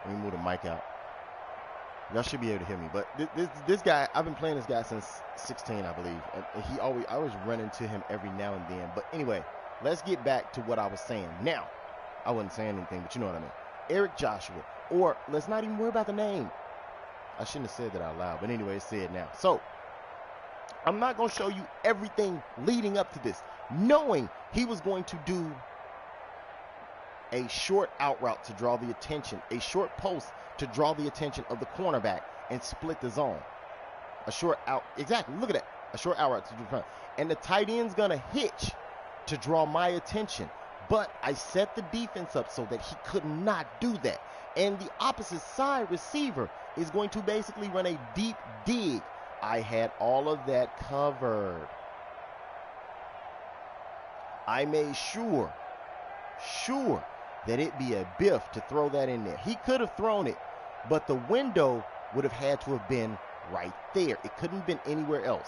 Let me move the mic out. Y'all should be able to hear me. But this guy, I've been playing this guy since 16, I believe. And I always run into him every now and then. But anyway, let's get back to what I was saying. Now, I wasn't saying anything, but you know what I mean. Eric Joshua. Or let's not even worry about the name. I shouldn't have said that out loud. But anyway, it's said now. So, I'm not going to show you everything leading up to this, knowing he was going to do a short out route to draw the attention, a short post to draw the attention of the cornerback and split the zone. A short out, exactly, look at that. A short out route to do front. And the tight end's going to hitch to draw my attention. But I set the defense up so that he could not do that. And the opposite side receiver is going to basically run a deep dig. I had all of that covered. I made sure that it be a biff to throw that in there. He could have thrown it, but the window would have had to have been right there. It couldn't have been anywhere else.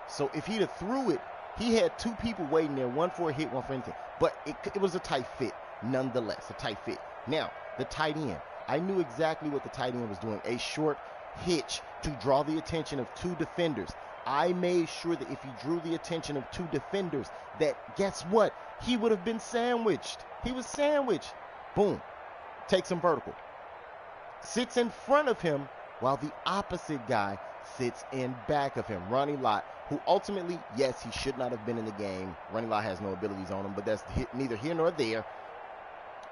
So if he'd have threw it, he had two people waiting there, one for a hit, one for anything. But it was a tight fit, nonetheless, a tight fit. Now, the tight end. I knew exactly what the tight end was doing. A short hitch to draw the attention of two defenders. I made sure that if he drew the attention of two defenders, that guess what? He would have been sandwiched. He was sandwiched. Boom. Takes him vertical. Sits in front of him while the opposite guy sits in back of him. Ronnie Lott, who ultimately, yes, he should not have been in the game. Ronnie Lott has no abilities on him, but that's neither here nor there,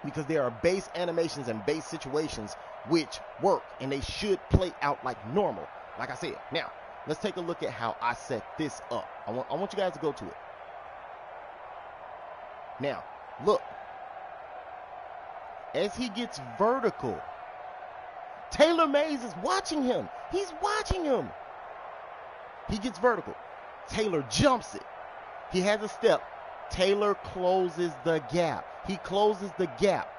because there are base animations and base situations which work, and they should play out like normal. Like I said, now, let's take a look at how I set this up. I want you guys to go to it. Now, look. As he gets vertical, Taylor Mays is watching him. He's watching him. He gets vertical. Taylor jumps it. He has a step. Taylor closes the gap. He closes the gap.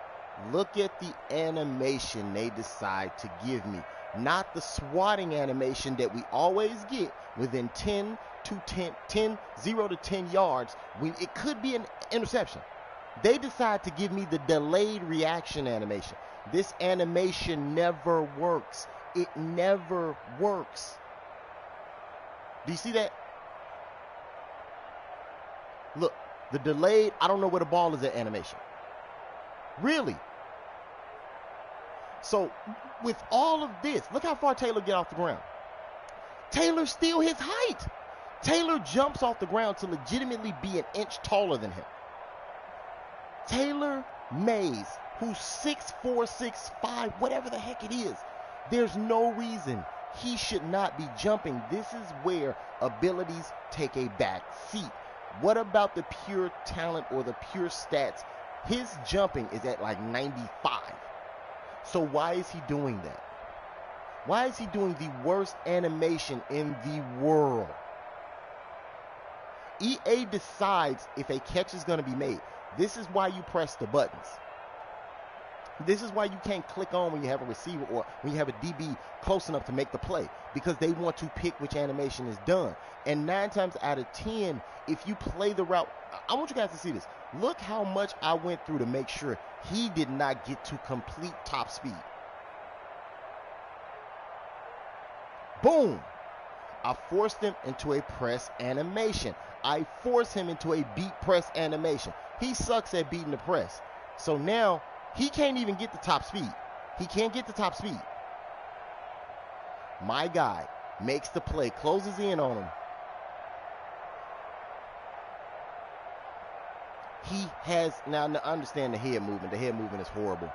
Look at the animation they decide to give me. Not the swatting animation that we always get within 0 to 10 yards. It could be an interception. They decide to give me the delayed reaction animation. This animation never works. It never works. Do you see that? Look, the delayed, I don't know where the ball is at animation. Really? So, with all of this, look how far Taylor get off the ground. Taylor's still his height. Taylor jumps off the ground to legitimately be an inch taller than him. Taylor Mays, who's 6'4", 6'5", whatever the heck it is, there's no reason he should not be jumping. This is where abilities take a back seat. What about the pure talent or the pure stats? His jumping is at like 95. So why is he doing that? Why is he doing the worst animation in the world? EA decides if a catch is going to be made. This is why you press the buttons. This is why you can't click on when you have a receiver or when you have a DB close enough to make the play, because they want to pick which animation is done. And 9 times out of 10, if you play the route, I want you guys to see this. Look how much I went through to make sure he did not get to complete top speed. Boom. I forced him into a press animation. I forced him into a beat press animation. He sucks at beating the press. So now he can't even get the top speed. He can't get the top speed. My guy makes the play, closes in on him. He has, now understand the head movement. The head movement is horrible.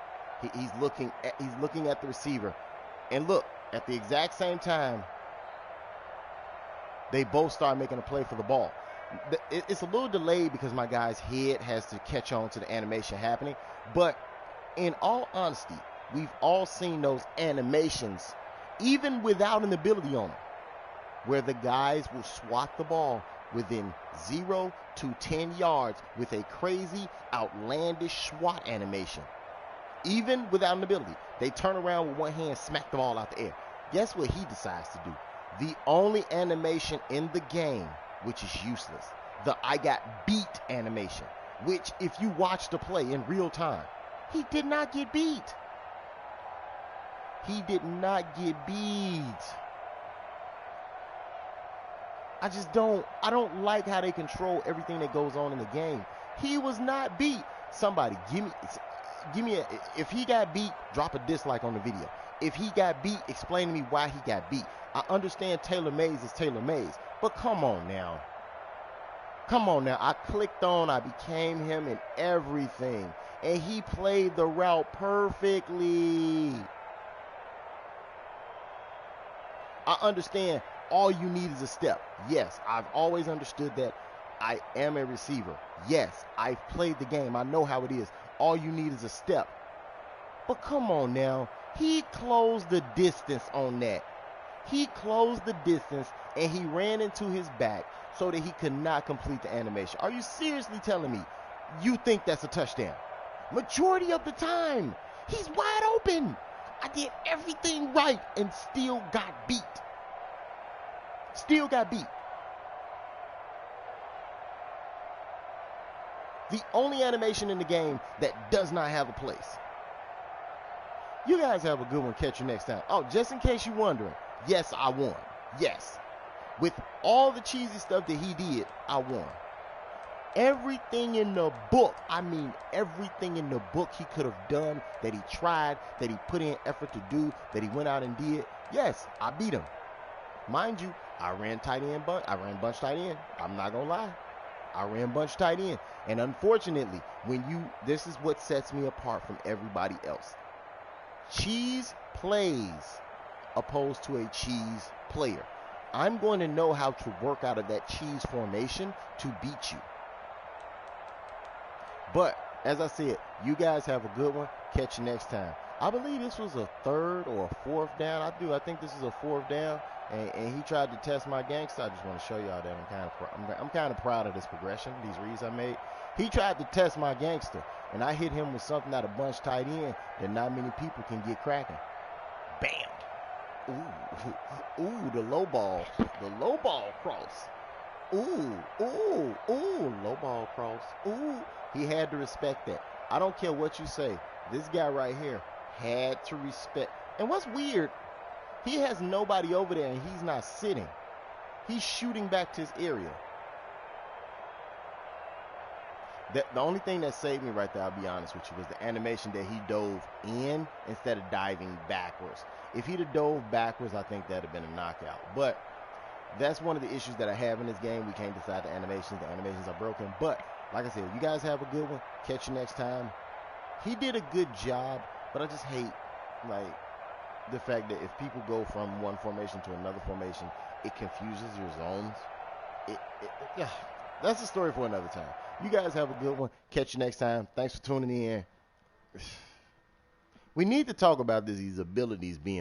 He's looking at the receiver. And look, at the exact same time, they both start making a play for the ball. It's a little delayed because my guy's head has to catch on to the animation happening. But in all honesty, we've all seen those animations, even without an ability on them, where the guys will swat the ball within 0 to 10 yards with a crazy, outlandish SWAT animation. Even without an ability, they turn around with one hand, smack the ball out the air. Guess what he decides to do? The only animation in the game, which is useless, the I got beat animation, which if you watch the play in real time, he did not get beat. He did not get beat. I don't like how they control everything that goes on in the game. He was not beat. Somebody if he got beat, drop a dislike on the video. If he got beat, explain to me why he got beat. I understand Taylor Mays is Taylor Mays, but come on now. Come on now. I clicked on, I became him and everything. And he played the route perfectly. I understand all you need is a step. Yes, I've always understood that. I am a receiver. Yes, I've played the game. I know how it is. All you need is a step. But come on now. He closed the distance on that. He closed the distance and he ran into his back so that he could not complete the animation. Are you seriously telling me you think that's a touchdown? Majority of the time, he's wide open. I did everything right and still got beat. Still got beat. The only animation in the game that does not have a place. You guys have a good one. Catch you next time. Oh, just in case you're wondering, yes, I won. Yes. With all the cheesy stuff that he did, I won. Everything in the book, I mean everything in the book he could have done, that he tried, that he put in effort to do, that he went out and did, yes, I beat him. Mind you, I ran bunch tight end. I'm not going to lie. I ran bunch tight end. And unfortunately, this is what sets me apart from everybody else. Cheese plays opposed to a cheese player. I'm going to know how to work out of that cheese formation to beat you. But, as I said, you guys have a good one. Catch you next time. I believe this was a third or a fourth down. I think this is a fourth down. And he tried to test my gangster. I just want to show y'all that I'm kind of proud of this progression, these reads I made. He tried to test my gangster, and I hit him with something out of bunch tight end that not many people can get cracking. Bam. Ooh, the low ball cross. Ooh, low ball cross. Ooh, he had to respect that. I don't care what you say. This guy right here had to respect. And what's weird, he has nobody over there and he's not sitting. He's shooting back to his area. The only thing that saved me right there, I'll be honest with you, was the animation that he dove in instead of diving backwards. If he'd have dove backwards, I think that'd have been a knockout. But that's one of the issues that I have in this game. We can't decide the animations. The animations are broken. But like I said, you guys have a good one. Catch you next time. He did a good job, but I just hate the fact that if people go from one formation to another formation, it confuses your zones. Yeah, that's a story for another time. You guys have a good one. Catch you next time. Thanks for tuning in. We need to talk about these abilities being